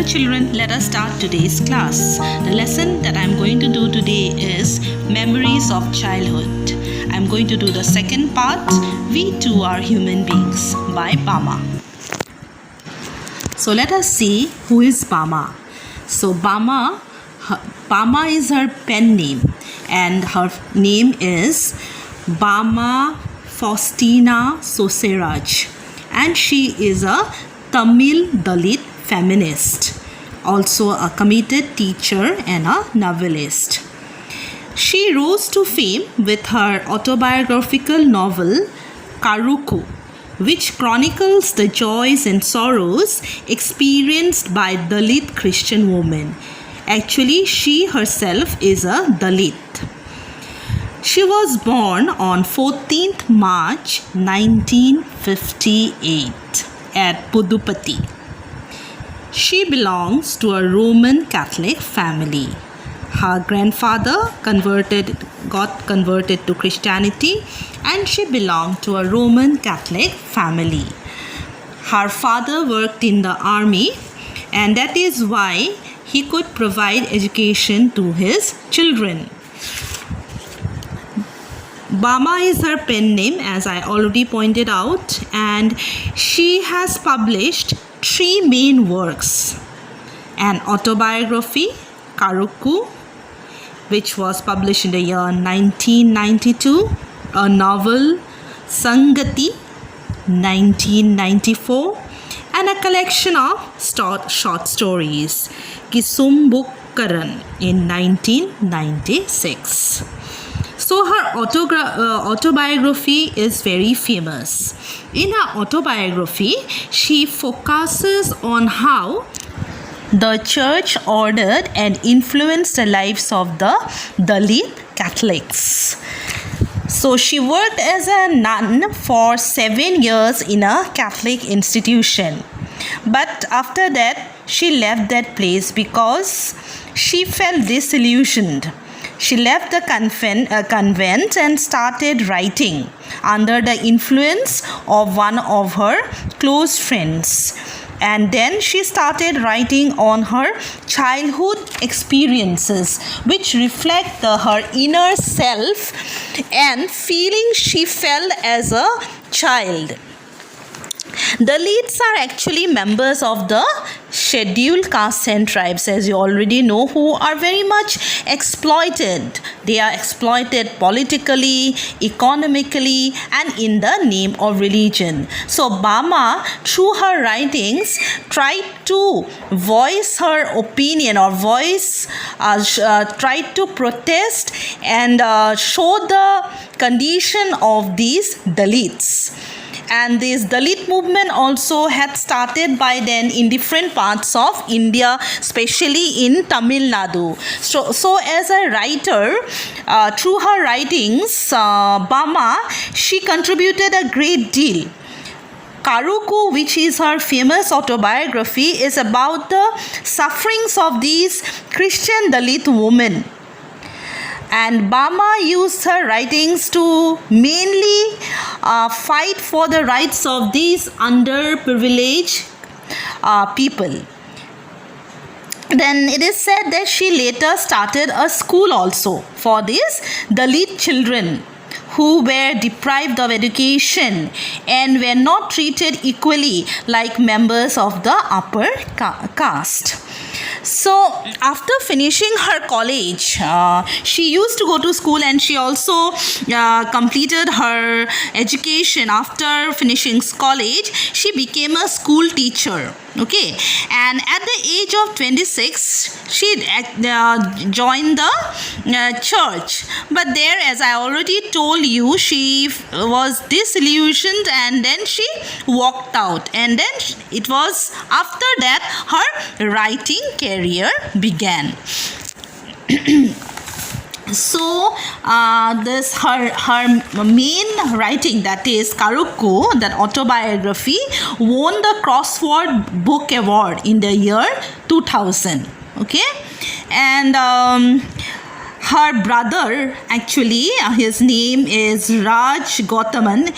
Hello children, let us start today's class. The lesson that I am going to do today is Memories of Childhood. I am going to do the second part, We Too Are Human Beings by Bama. So let us see who is Bama. So Bama is her pen name and her name is Bama Faustina Soseraj, and she is a Tamil Dalit feminist, also a committed teacher and a novelist. She rose to fame with her autobiographical novel Karukku, which chronicles the joys and sorrows experienced by Dalit Christian women. Actually, she herself is a Dalit. She was born on 14th March 1958 at Puducherry. She belongs to a Roman Catholic family. Her grandfather got converted to Christianity, and she belonged to a Roman Catholic family. Her father worked in the army, and that is why he could provide education to his children. Bama is her pen name, as I already pointed out, and she has published 3 main works: an autobiography, Karukku, which was published in the year 1992, a novel, Sangati, 1994, and a collection of short stories, Kisumbukkaran, in 1996. So her autobiography is very famous. In her autobiography, she focuses on how the church ordered and influenced the lives of the Dalit Catholics. So she worked as a nun for 7 years in a Catholic institution. But after that, she left that place because she felt disillusioned. She left the convent and started writing under the influence of one of her close friends. And then she started writing on her childhood experiences, which reflect her inner self and feelings she felt as a child. Dalits are actually members of the scheduled castes and tribes, as you already know, who are very much exploited. They are exploited politically, economically, and in the name of religion. So Bama, through her writings, tried to voice her opinion or tried to protest and show the condition of these Dalits. And this Dalit movement also had started by then in different parts of India, especially in Tamil Nadu. So as a writer, through her writings, Bama, she contributed a great deal. Karukku, which is her famous autobiography, is about the sufferings of these Christian Dalit women. And Bama used her writings to mainly fight for the rights of these underprivileged people. Then it is said that she later started a school also for these Dalit children who were deprived of education and were not treated equally like members of the upper caste. So after finishing her college, she used to go to school, and she also completed her education. After finishing college, she became a school teacher. Okay, and at the age of 26, she joined the church. But there, as I already told you, she was disillusioned, and then she walked out. And then it was after that her writing career began. So this her main writing, that is Karukku, that autobiography, won the Crossword Book Award in the year 2000. Okay, and her brother, actually, his name is Raj Gautaman,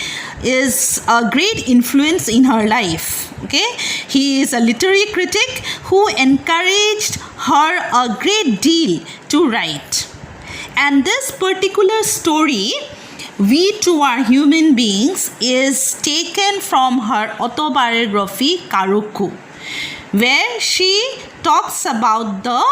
is a great influence in her life. Okay, he is a literary critic who encouraged her a great deal to write. And this particular story, We Too Are Human Beings, is taken from her autobiography Karukku, where she talks about the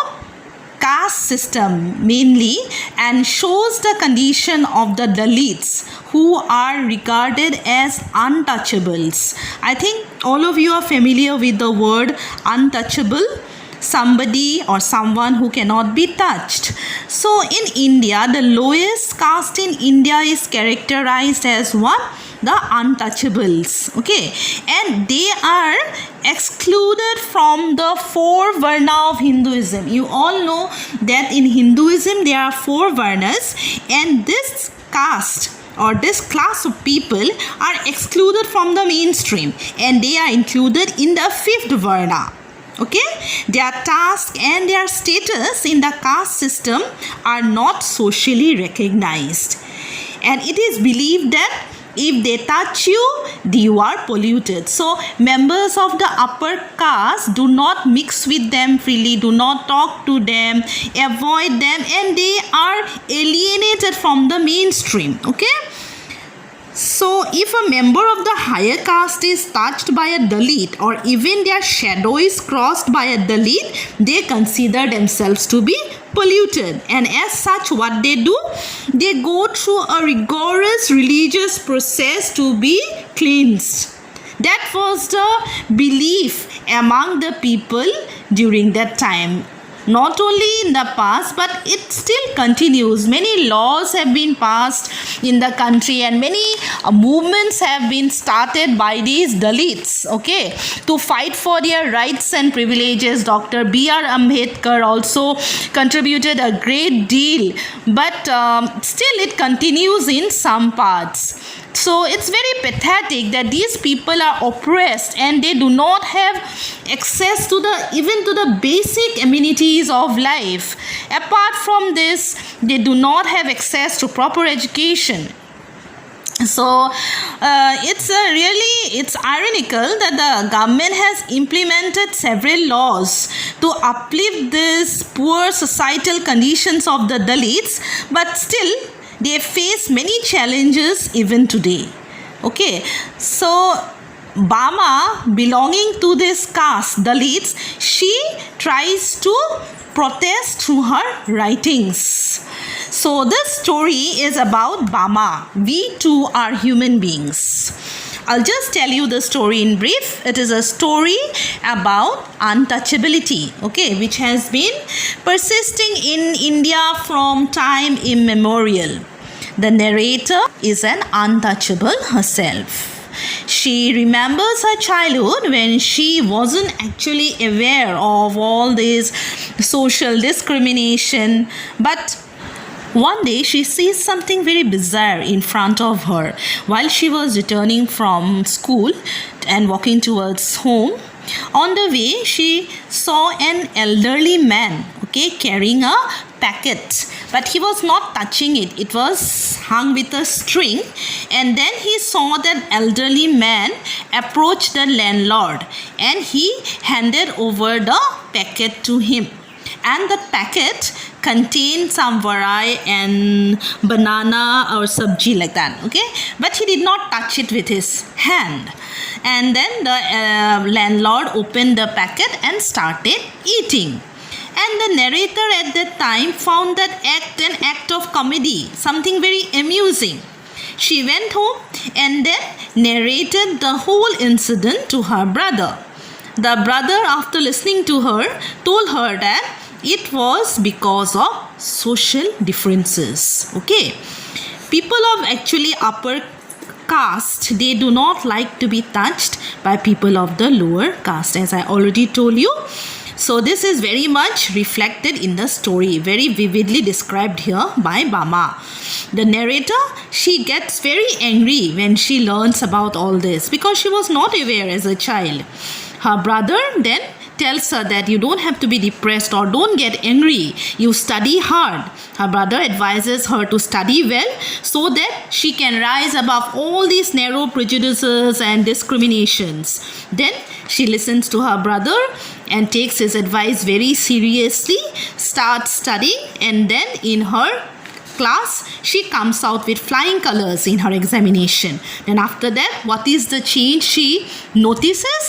caste system mainly and shows the condition of the Dalits who are regarded as untouchables. I think all of you are familiar with the word untouchable, somebody or someone who cannot be touched. So in India, the lowest caste in India is characterized as what? The untouchables. Okay, and they are excluded from the four varna of Hinduism. You all know that in Hinduism there are four varnas, and this caste or this class of people are excluded from the mainstream, and they are included in the fifth varna. Okay, their task and their status in the caste system are not socially recognized, and it is believed that if they touch you, you are polluted. So members of the upper caste, do not mix with them freely, do not talk to them, avoid them, and they are alienated from the mainstream. Okay, so if a member of the higher caste is touched by a Dalit, or even their shadow is crossed by a Dalit, they consider themselves to be polluted, and as such what they do, they go through a rigorous religious process to be cleansed. That was the belief among the people during that time. Not only in the past, but it still continues. Many laws have been passed in the country, and many movements have been started by these Dalits, okay, to fight for their rights and privileges. Dr. B.R. Ambedkar also contributed a great deal, but still it continues in some parts. So it's very pathetic that these people are oppressed and they do not have access to even to the basic amenities of life. Apart from this, they do not have access to proper education. So it's ironical that the government has implemented several laws to uplift these poor societal conditions of the Dalits, but still they face many challenges even today. Okay, so Bama, belonging to this caste, Dalits, she tries to protest through her writings. So this story is about Bama. We too are human beings. I'll just tell you the story in brief. It is a story about untouchability, okay, which has been persisting in India from time immemorial. The narrator is an untouchable herself. She remembers her childhood when she wasn't actually aware of all this social discrimination, but one day she sees something very bizarre in front of her while she was returning from school and walking towards home. On the way, she saw an elderly man, okay, carrying a packet, but he was not touching it. It was hung with a string, and then he saw that elderly man approach the landlord, and he handed over the packet to him. And the packet contained some varai and banana or sabji like that, okay, but he did not touch it with his hand. And then the landlord opened the packet and started eating. And the narrator at that time found that an act of comedy, something very amusing. She went home and then narrated the whole incident to her brother. The brother, after listening to her, told her that it was because of social differences. Okay, people of actually upper caste, they do not like to be touched by people of the lower caste, as I already told you. So this is very much reflected in the story, very vividly described here by Bama. The narrator, she gets very angry when she learns about all this because she was not aware as a child. Her brother then tells her that you don't have to be depressed or don't get angry. You study hard. Her brother advises her to study well so that she can rise above all these narrow prejudices and discriminations. Then she listens to her brother and takes his advice very seriously, starts studying, and then in her class she comes out with flying colors in her examination. Then after that, what is the change she notices?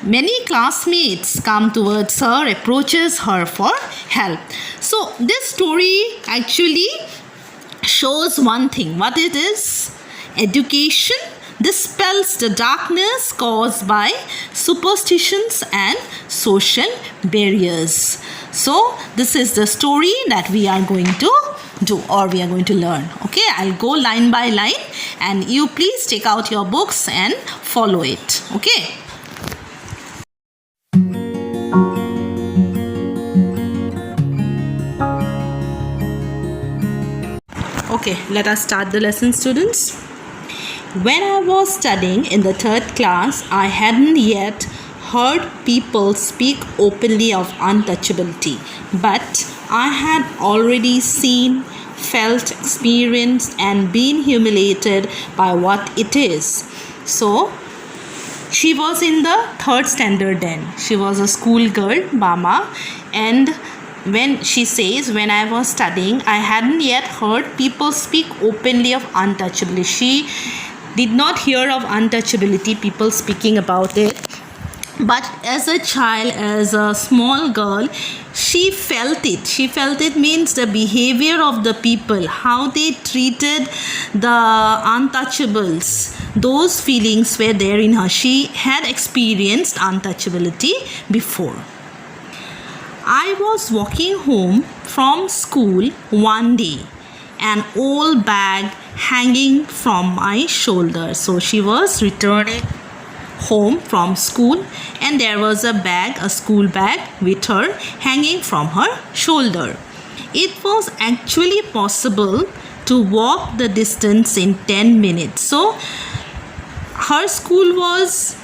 Many classmates come towards her, approaches her for help. So this story actually shows one thing. What it is? Education dispels the darkness caused by superstitions and social barriers. So this is the story that we are going to do, or we are going to learn. Okay, I'll go line by line and you please take out your books and follow it. Okay. Okay, let us start the lesson, students. When I was studying in the 3rd class, I hadn't yet heard people speak openly of untouchability, but I had already seen, felt, experienced, and been humiliated by what it is. So, she was in the 3rd standard then. She was a school girl, Mama, and when she says, when I was studying, I hadn't yet heard people speak openly of untouchability. She did not hear of untouchability, people speaking about it. But as a child, as a small girl, she felt it. She felt it means the behavior of the people, how they treated the untouchables. Those feelings were there in her. She had experienced untouchability before. I was walking home from school one day, an old bag hanging from my shoulder. So she was returning home from school and there was a bag, a school bag with her hanging from her shoulder. It was actually possible to walk the distance in 10 minutes. So her school was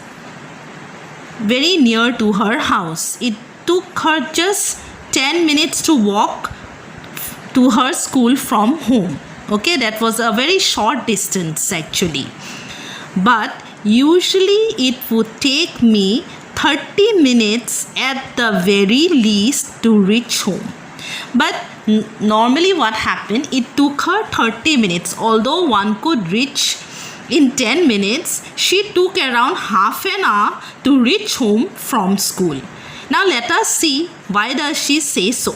very near to her house. It took her just 10 minutes to walk to her school from home. Okay, that was a very short distance actually. But usually it would take me 30 minutes at the very least to reach home. But normally what happened, it took her 30 minutes. Although one could reach in 10 minutes, she took around half an hour to reach home from school. Now let us see, why does she say so?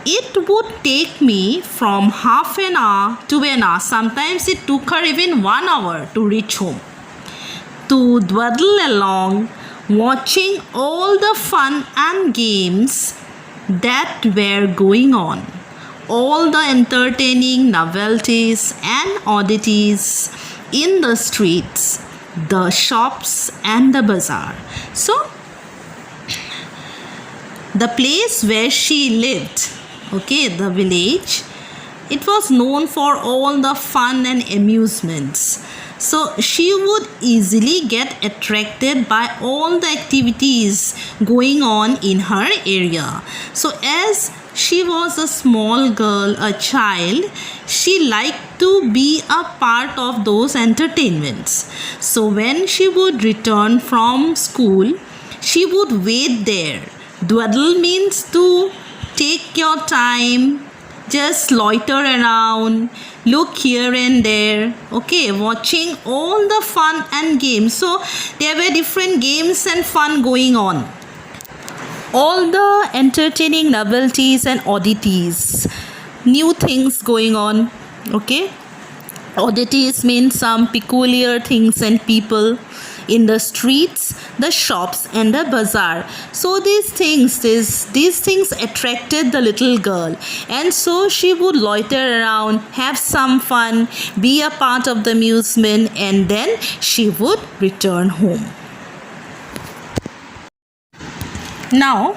It would take me from half an hour to an hour. Sometimes it took her even 1 hour to reach home. To dawdle along, watching all the fun and games that were going on. All the entertaining novelties and oddities in the streets, the shops and the bazaar. So, the place where she lived, okay, the village, it was known for all the fun and amusements. So she would easily get attracted by all the activities going on in her area. So as she was a small girl, a child, she liked to be a part of those entertainments. So when she would return from school, she would wait there. Dawdle means to take your time, just loiter around, look here and there, okay, watching all the fun and games. So there were different games and fun going on. All the entertaining novelties and oddities, new things going on, okay. Oddities means some peculiar things and people in the streets, the shops and the bazaar. So these things attracted the little girl, and so she would loiter around, have some fun, be a part of the amusement, and then she would return home. Now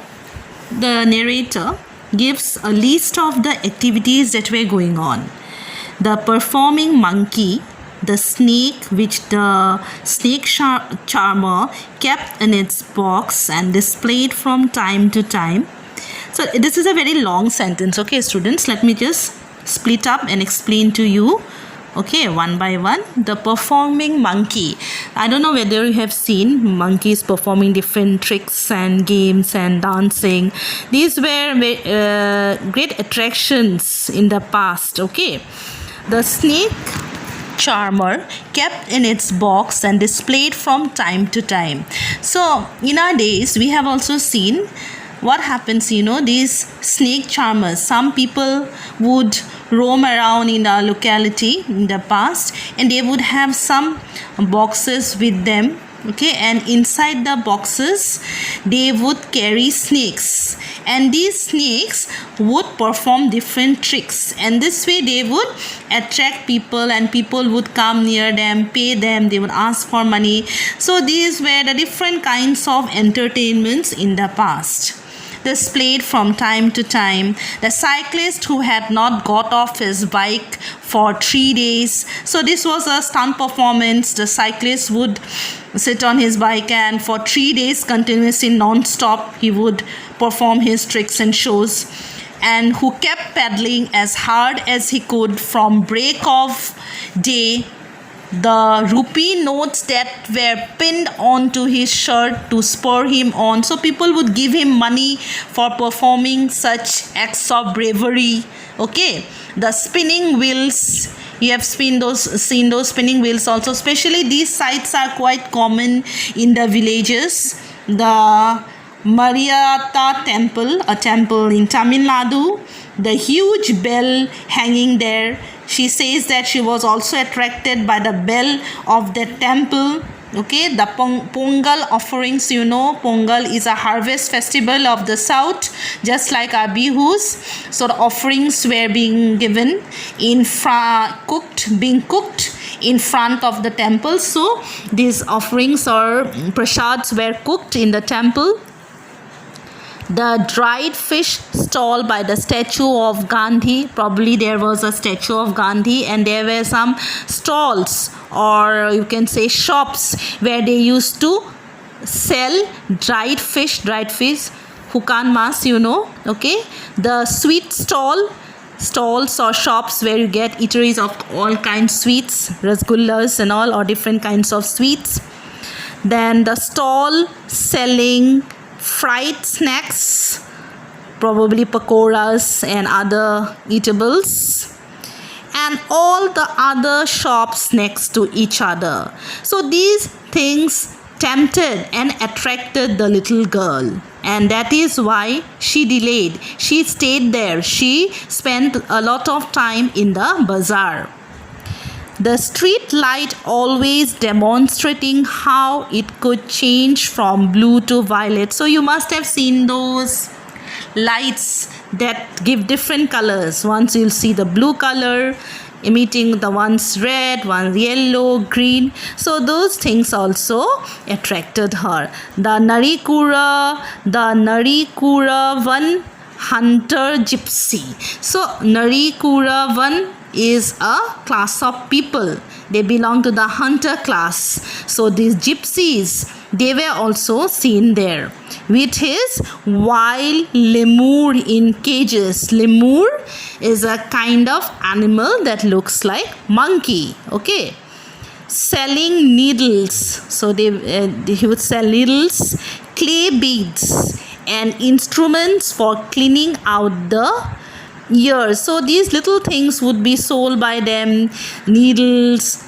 the narrator gives a list of the activities that were going on. The performing monkey, the snake which the snake charmer kept in its box and displayed from time to time. So this is a very long sentence. Okay, students, let me just split up and explain to you. Okay, one by one. The performing monkey. I don't know whether you have seen monkeys performing different tricks and games and dancing. These were great attractions in the past. Okay, the snake charmer kept in its box and displayed from time to time. So in our days, we have also seen what happens, these snake charmers. Some people would roam around in our locality in the past, and they would have some boxes with them. Okay, and inside the boxes they would carry snakes, and these snakes would perform different tricks, and this way they would attract people, and people would come near them, pay them, they would ask for money. So these were the different kinds of entertainments in the past, displayed from time to time. The cyclist who had not got off his bike for 3 days. So this was a stunt performance. The cyclist would sit on his bike, and for 3 days continuously non-stop he would perform his tricks and shows, and who kept pedaling as hard as he could from break of day. The rupee notes that were pinned onto his shirt to spur him on. So people would give him money for performing such acts of bravery. Okay, the spinning wheels. You have seen those spinning wheels also. Especially these sights are quite common in the villages. The Mariatta temple, a temple in Tamil Nadu, the huge bell hanging there. She says that she was also attracted by the bell of the temple. Okay, the Pongal offerings, Pongal is a harvest festival of the south, just like our Bihus. So the offerings were being given being cooked in front of the temple. So these offerings or prasads were cooked in the temple. The dried fish stall by the statue of Gandhi. Probably there was a statue of Gandhi, and there were some stalls, or you can say shops, where they used to sell dried fish, hukan mas, okay. The sweet stalls or shops where you get eateries of all kinds, sweets, rasgullas and all, or different kinds of sweets. Then the stall selling fried snacks, probably pakoras and other eatables, and all the other shops next to each other. So these things tempted and attracted the little girl, and that is why she delayed. She stayed there. She spent a lot of time in the bazaar. The street light always demonstrating how it could change from blue to violet. So you must have seen those lights that give different colors. Once you'll see the blue color emitting, the ones red, one yellow, green. So those things also attracted her. The Narikura one hunter gypsy. So Narikura one is a class of people. They belong to the hunter class. So these gypsies, they were also seen there with his wild lemur in cages. Lemur is a kind of animal that looks like monkey. Okay, selling needles. So he would sell needles, clay beads, and instruments for cleaning out the ears. So these little things would be sold by them, needles,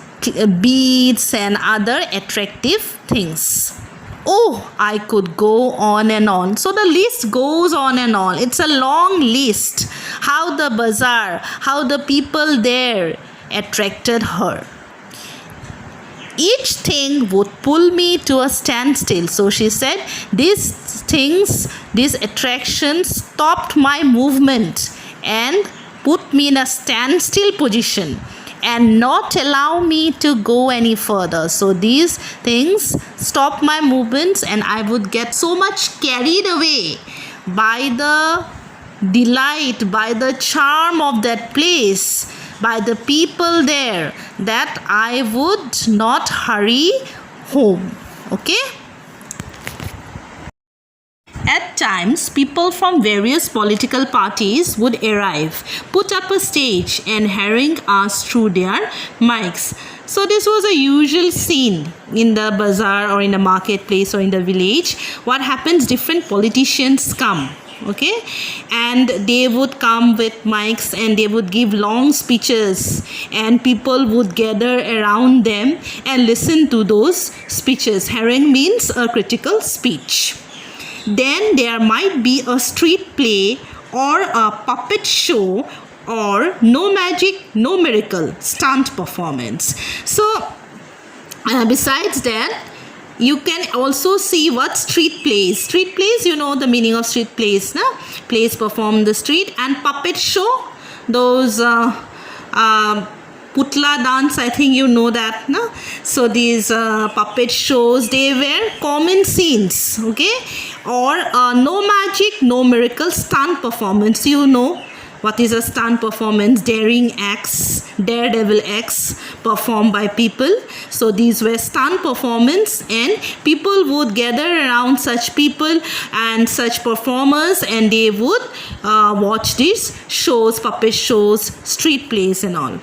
beads and other attractive things. Oh, I could go on and on. So the list goes on and on. It's a long list. How the bazaar, how the people there attracted her. Each thing would pull me to a standstill. So she said, these things, these attractions stopped my movement and put me in a standstill position and not allow me to go any further. So these things stop my movements, and I would get so much carried away by the delight, by the charm of that place, by the people there that I would not hurry home. Okay? At times, people from various political parties would arrive, put up a stage, and harangue us through their mics. So this was a usual scene in the bazaar or in the marketplace or in the village. What happens? Different politicians come. Okay, and they would come with mics and they would give long speeches, and people would gather around them and listen to those speeches. Harangue means a critical speech. Then there might be a street play or a puppet show or no magic, no miracle stunt performance. So besides that, you can also see what street plays. Street plays, you know the meaning of street plays, na? Plays perform the street. And puppet show, those Putla dance, I think you know that, no? So these puppet shows, they were common scenes, okay? Or no magic, no miracle stunt performance. You know what is a stunt performance? Daring acts, daredevil acts performed by people. So these were stunt performance, and people would gather around such people and such performers, and they would watch these shows, puppet shows, street plays and all.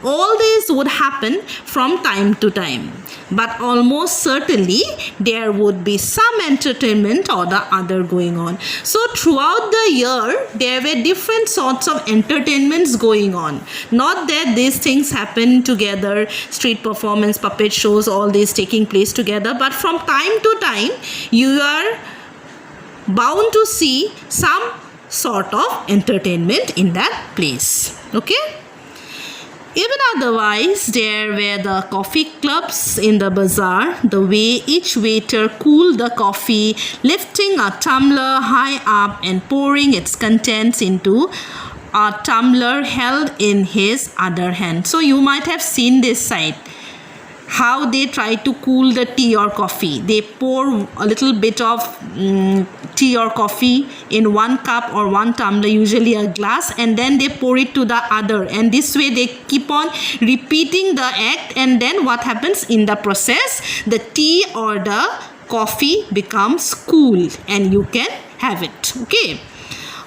All this would happen from time to time, but almost certainly there would be some entertainment or the other going on. So throughout the year, there were different sorts of entertainments going on. Not that these things happen together, street performance, puppet shows, all these taking place together, but from time to time, you are bound to see some sort of entertainment in that place. Okay? Even otherwise, there were the coffee clubs in the bazaar, the way each waiter cooled the coffee, lifting a tumbler high up and pouring its contents into a tumbler held in his other hand. So you might have seen this sight, how they try to cool the tea or coffee. They pour a little bit of tea or coffee in one cup or one tumbler, usually a glass, and then they pour it to the other, and this way they keep on repeating the act, and then what happens in the process? The tea or the coffee becomes cool and you can have it. Okay.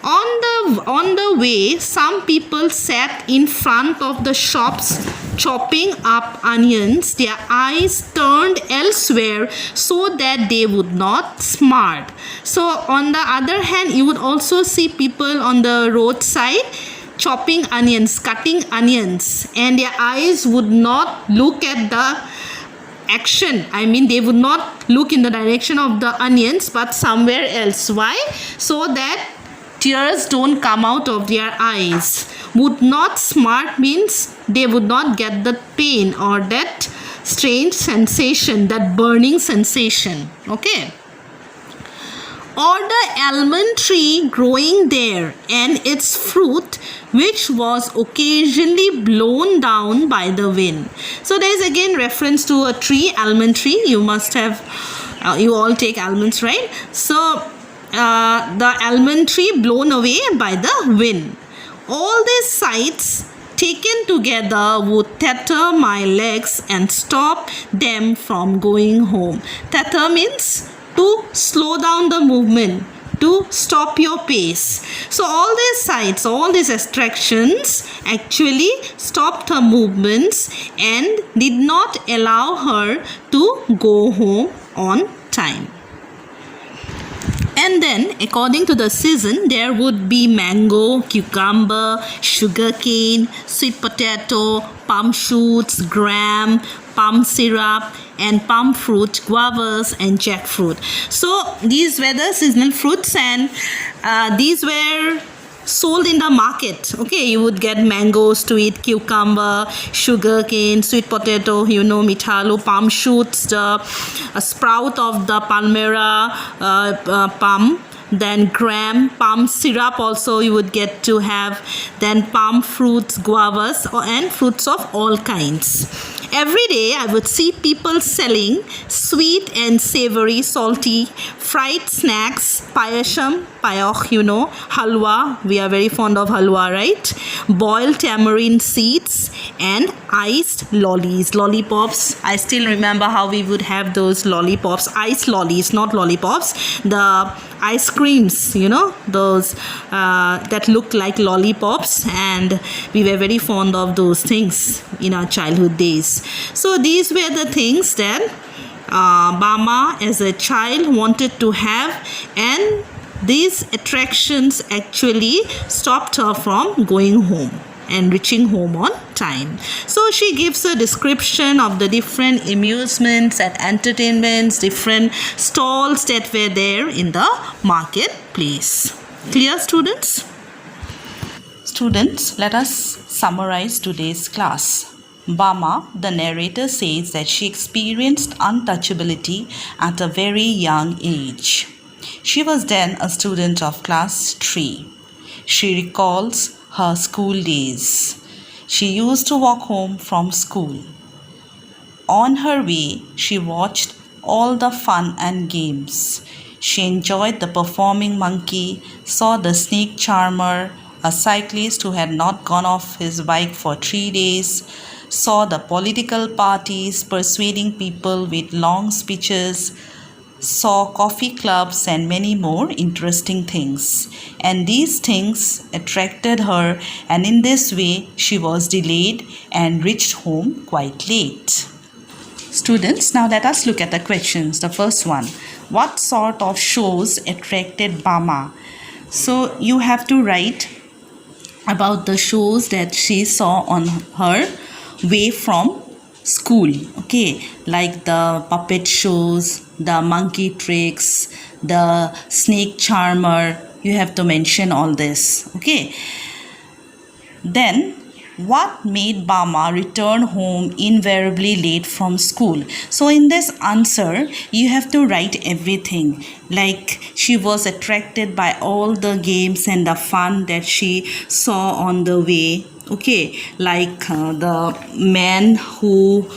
On the way, some people sat in front of the shops chopping up onions, their eyes turned elsewhere so that they would not smart. So on the other hand, you would also see people on the roadside chopping onions, cutting onions, and their eyes would not look at the action. I mean, they would not look in the direction of the onions but somewhere else. Why? So that tears don't come out of their eyes. Would not smart means they would not get the pain or that strange sensation, that burning sensation. Okay. Or the almond tree growing there and its fruit, which was occasionally blown down by the wind. So there is again reference to a tree, almond tree. You must have, you all take almonds, right? So the almond tree blown away by the wind. All these sights taken together would tether my legs and stop them from going home. Tether means to slow down the movement, to stop your pace. So all these sights, all these attractions actually stopped her movements and did not allow her to go home on time. And then, according to the season, there would be mango, cucumber, sugarcane, sweet potato, palm shoots, gram, palm syrup, and palm fruit, guavas, and jackfruit. So these were the seasonal fruits, and these were sold in the market. Okay, you would get mangoes to eat, cucumber, sugarcane, sweet potato, you know, mithalu, palm shoots, the sprout of the palmyra palm, then gram, palm syrup also you would get to have, then palm fruits, guavas, and fruits of all kinds. Every day I would see people selling sweet and savory, salty, fried snacks, payasam, payok, halwa. We are very fond of halwa, right? Boiled tamarind seeds and iced lollies, lollipops. I still remember how we would have those lollipops, iced lollies, not lollipops. The ice creams, those that looked like lollipops, and we were very fond of those things in our childhood days. So these were the things that Bama as a child wanted to have, and these attractions actually stopped her from going home and reaching home on time. So she gives a description of the different amusements and entertainments, different stalls that were there in the marketplace. Clear, students? Students, let us summarize today's class. Bama, the narrator, says that she experienced untouchability at a very young age. She was then a student of class 3. She recalls her school days. She used to walk home from school. On her way, she watched all the fun and games. She enjoyed the performing monkey, saw the snake charmer, a cyclist who had not gone off his bike for 3 days, saw the political parties persuading people with long speeches, saw coffee clubs and many more interesting things. And these things attracted her, and in this way she was delayed and reached home quite late. Students, now let us look at the questions. The first one, what sort of shows attracted Bama? So you have to write about the shows that she saw on her way from school, okay, like the puppet shows, the monkey tricks, the snake charmer. You have to mention all this, okay. Then what made Bama return home invariably late from school? So in this answer you have to write everything, like she was attracted by all the games and the fun that she saw on the way, okay, like the man who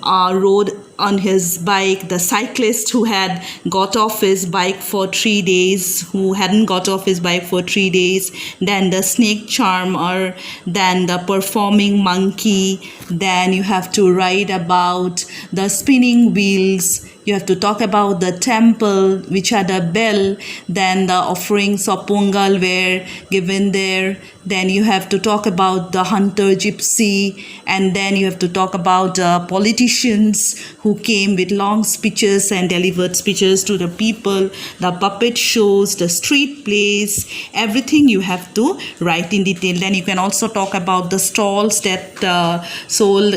rode on his bike, the cyclist who had got off his bike for 3 days, who hadn't got off his bike for 3 days, then the snake charmer, then the performing monkey, then you have to write about the spinning wheels, you have to talk about the temple which had a bell, then the offerings of Pongal were given there, then you have to talk about the hunter gypsy, and then you have to talk about politicians who came with long speeches and delivered speeches to the people, the puppet shows, the street plays, everything you have to write in detail. Then you can also talk about the stalls that sold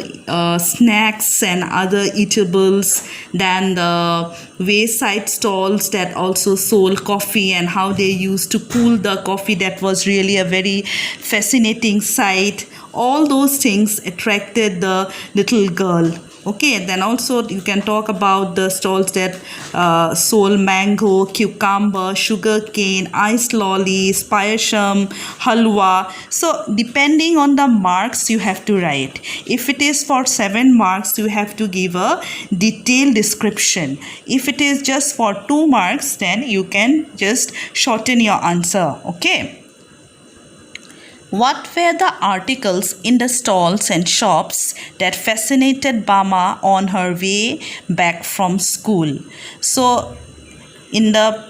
snacks and other eatables, then the wayside stalls that also sold coffee and how they used to cool the coffee. That was really a very fascinating sight. All those things attracted the little girl. Okay, then also you can talk about the stalls that sold mango, cucumber, sugar cane, iced lollies, payasam, halwa. So depending on the marks you have to write. If it is for 7 marks, you have to give a detailed description. If it is just for 2 marks, then you can just shorten your answer. Okay. What were the articles in the stalls and shops that fascinated Bama on her way back from school? So, in the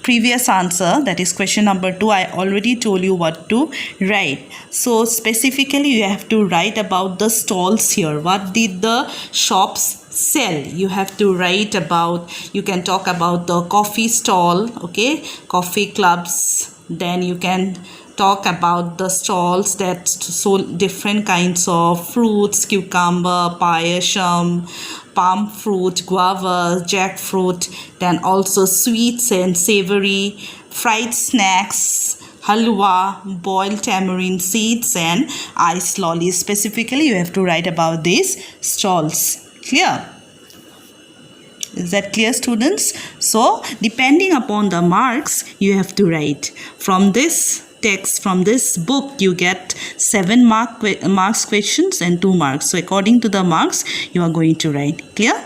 previous answer, that is question number 2, I already told you what to write. So, specifically you have to write about the stalls here. What did the shops sell? You have to write about, you can talk about the coffee stall, okay, coffee clubs. Then you can talk about the stalls that sold different kinds of fruits, cucumber, payasam, palm fruit, guavas, jackfruit, then also sweets and savory, fried snacks, halwa, boiled tamarind seeds and iced lollies. Specifically, you have to write about these stalls. Clear? Is that clear, students? So, depending upon the marks, you have to write. From this text from this book, you get 7 marks questions and 2 marks. So according to the marks, you are going to write. Clear?